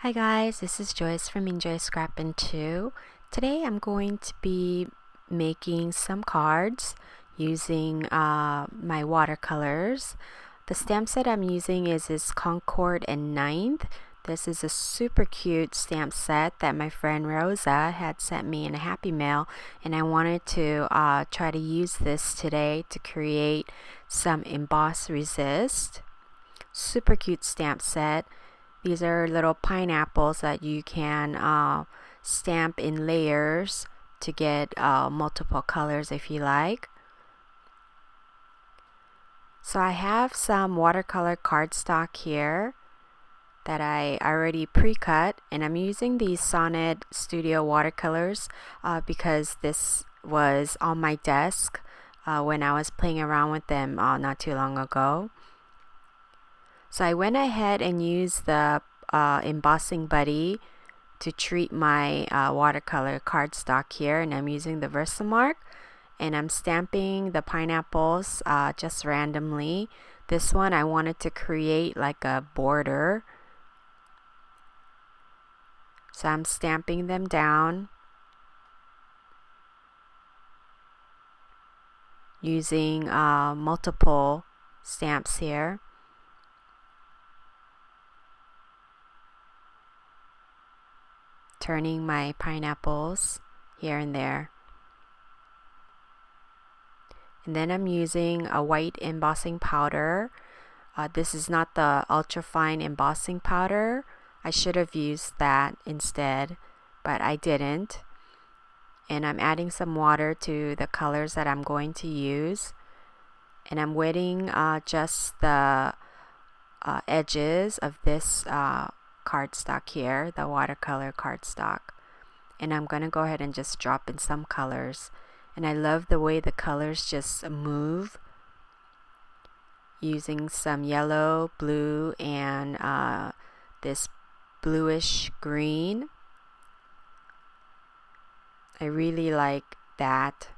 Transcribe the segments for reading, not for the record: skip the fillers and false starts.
Hi guys, this is Joyce from Enjoy Scrappin' 2. Today I'm going to be making some cards using my watercolors. The stamp set I'm using is this Concord and Ninth. This is a super cute stamp set that my friend Rosa had sent me in a Happy Mail, and I wanted to try to use this today to create some Emboss Resist. Super cute stamp set. These are little pineapples that you can stamp in layers to get multiple colors if you like. So I have some watercolor cardstock here that I already pre-cut, and I'm using these Sonnet Studio watercolors because this was on my desk when I was playing around with them not too long ago. So I went ahead and used the embossing buddy to treat my watercolor cardstock here, and I'm using the Versamark, and I'm stamping the pineapples just randomly. This one I wanted to create like a border, so I'm stamping them down using multiple stamps here. Turning my pineapples here and there. And then I'm using a white embossing powder. This is not the ultra fine embossing powder. I should have used that instead, but I didn't. And I'm adding some water to the colors that I'm going to use. And I'm wetting just the edges of this cardstock here, the watercolor cardstock, and I'm gonna go ahead and just drop in some colors. And I love the way the colors just move, using some yellow, blue, and this bluish green. I really like that.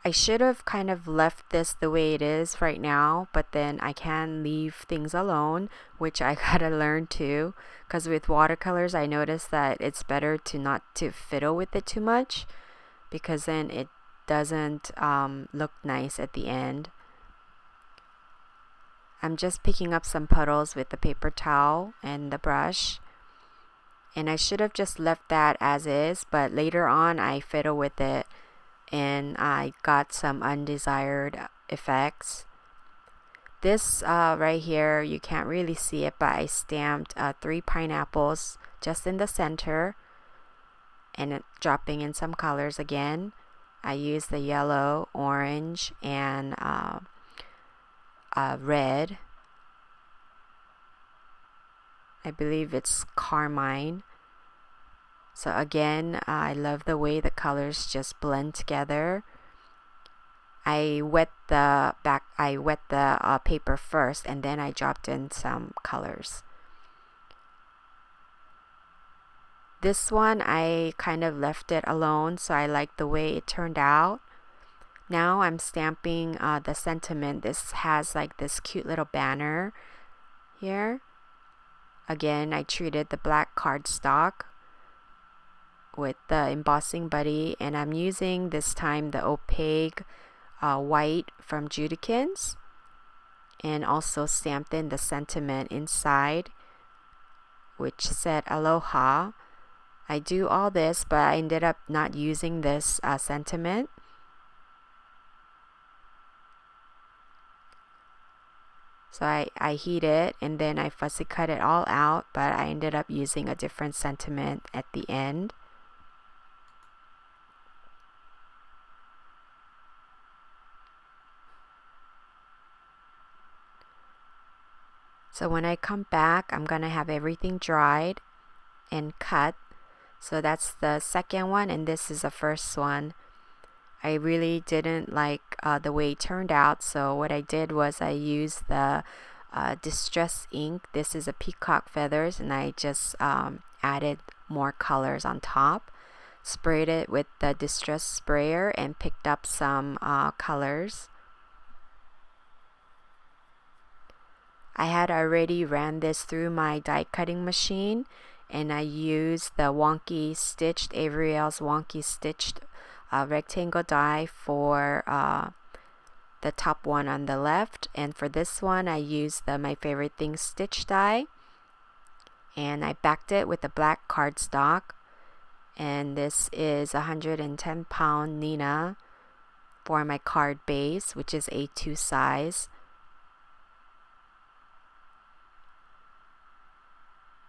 I should have kind of left this the way it is right now, but then I can leave things alone, which I gotta learn too, because with watercolors I noticed that it's better to not to fiddle with it too much, because then it doesn't look nice at the end. I'm just picking up some puddles with the paper towel and the brush, and I should have just left that as is, but later on I fiddle with it and I got some undesired effects. This right here, you can't really see it, but I stamped 3 pineapples just in the center, and dropping in some colors again. I used the yellow, orange, and red. I believe it's carmine. So again, I love the way the colors just blend together. I wet the paper first, and then I dropped in some colors. This one I kind of left it alone, so I like the way it turned out. Now I'm stamping the sentiment. This has like this cute little banner here. Again, I treated the black cardstock with the embossing buddy, and I'm using this time the opaque white from Judikins, and also stamped in the sentiment inside, which said aloha. I do all this, but I ended up not using this sentiment. So I heat it, and then I fussy cut it all out, but I ended up using a different sentiment at the end. So when I come back, I'm gonna have everything dried and cut. So that's the second one, and this is the first one. I really didn't like the way it turned out, so what I did was I used the distress ink. This is a peacock feathers, and I just added more colors on top. Sprayed it with the distress sprayer and picked up some colors. I had already ran this through my die cutting machine, and I used the Avery's wonky stitched rectangle die for the top one on the left, and for this one I used the My Favorite Things stitch die, and I backed it with a black cardstock, and this is 110-pound Nina for my card base, which is A2 size.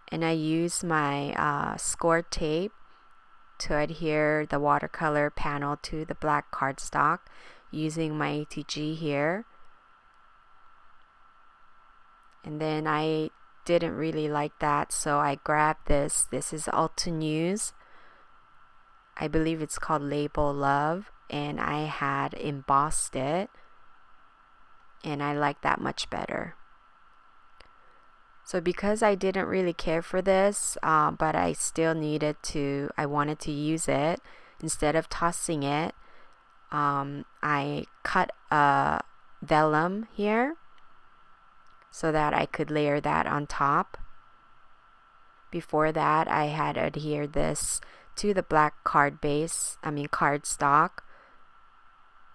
And I use my score tape to adhere the watercolor panel to the black cardstock using my ATG here. And then I didn't really like that, so I grabbed this. This is Ulta News. I believe it's called Label Love, and I had embossed it, and I like that much better. So because I didn't really care for this, but I still I wanted to use it, instead of tossing it, I cut a vellum here so that I could layer that on top. Before that, I had adhered this to the black cardstock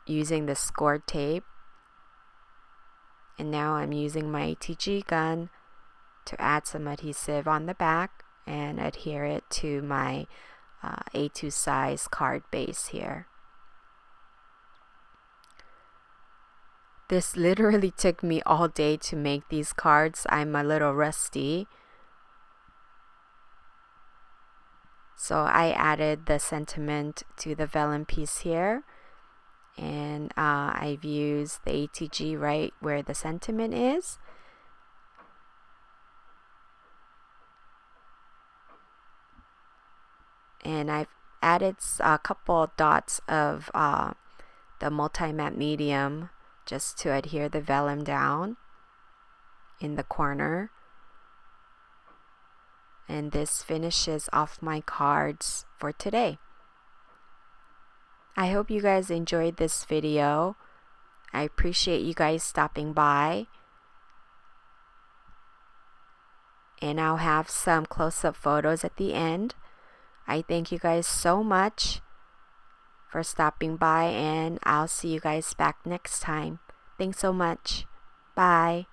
using the score tape. And now I'm using my ATG gun to add some adhesive on the back and adhere it to my A2 size card base here. This literally took me all day to make these cards. I'm a little rusty. So I added the sentiment to the vellum piece here, and I've used the ATG right where the sentiment is. And I've added a couple dots of the multi-matte medium just to adhere the vellum down in the corner. And this finishes off my cards for today. I hope you guys enjoyed this video. I appreciate you guys stopping by. And I'll have some close-up photos at the end. I thank you guys so much for stopping by, and I'll see you guys back next time. Thanks so much. Bye.